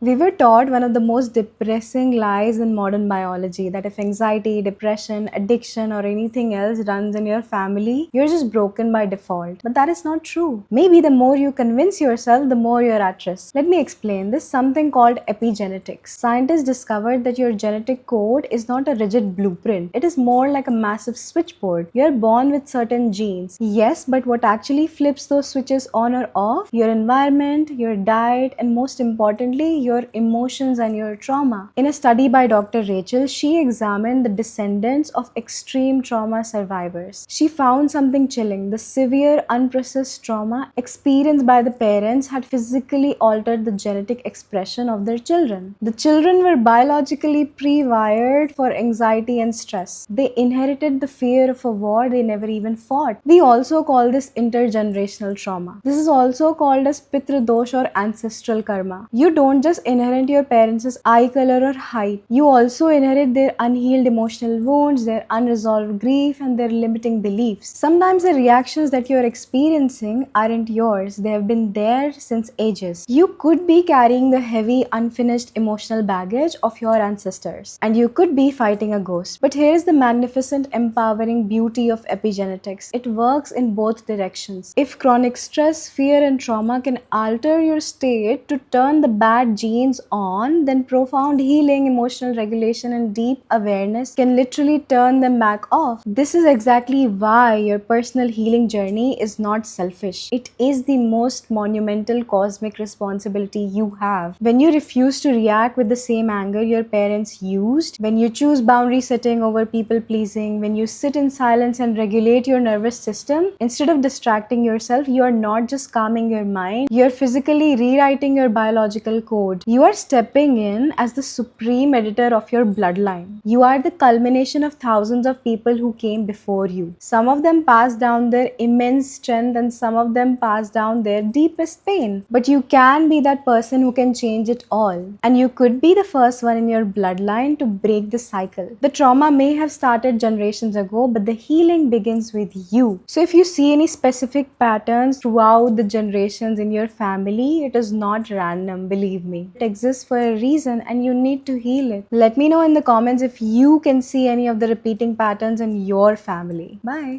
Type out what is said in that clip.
We were taught one of the most depressing lies in modern biology, that if anxiety, depression, addiction, or anything else runs in your family, you're just broken by default. But that is not true. Maybe the more you convince yourself, the more you're at risk. Let me explain. This something called epigenetics. Scientists discovered that your genetic code is not a rigid blueprint. It is more like a massive switchboard. You're born with certain genes. Yes, but what actually flips those switches on or off? Your environment, your diet, and most importantly, your emotions and your trauma. In a study by Dr. Rachel, she examined the descendants of extreme trauma survivors. She found something chilling. The severe unprocessed trauma experienced by the parents had physically altered the genetic expression of their children. The children were biologically pre-wired for anxiety and stress. They inherited the fear of a war they never even fought. We also call this intergenerational trauma. This is also called as Pitra Dosh or ancestral karma. You don't just inherit your parents' eye color or height. You also inherit their unhealed emotional wounds, their unresolved grief, and their limiting beliefs. Sometimes the reactions that you're experiencing aren't yours. They have been there since ages. You could be carrying the heavy, unfinished emotional baggage of your ancestors, and you could be fighting a ghost. But here's the magnificent, empowering beauty of epigenetics. It works in both directions. If chronic stress, fear, and trauma can alter your state to turn the bad genes on, then profound healing, emotional regulation, and deep awareness can literally turn them back off. This is exactly why your personal healing journey is not selfish. It is the most monumental cosmic responsibility you have. When you refuse to react with the same anger your parents used, when you choose boundary setting over people pleasing, when you sit in silence and regulate your nervous system, instead of distracting yourself, you are not just calming your mind, you're physically rewriting your biological code. You are stepping in as the supreme editor of your bloodline. You are the culmination of thousands of people who came before you. Some of them passed down their immense strength and some of them passed down their deepest pain. But you can be that person who can change it all. And you could be the first one in your bloodline to break the cycle. The trauma may have started generations ago, but the healing begins with you. So if you see any specific patterns throughout the generations in your family, it is not random, believe me. It exists for a reason and you need to heal it. Let me know in the comments if you can see any of the repeating patterns in your family. Bye.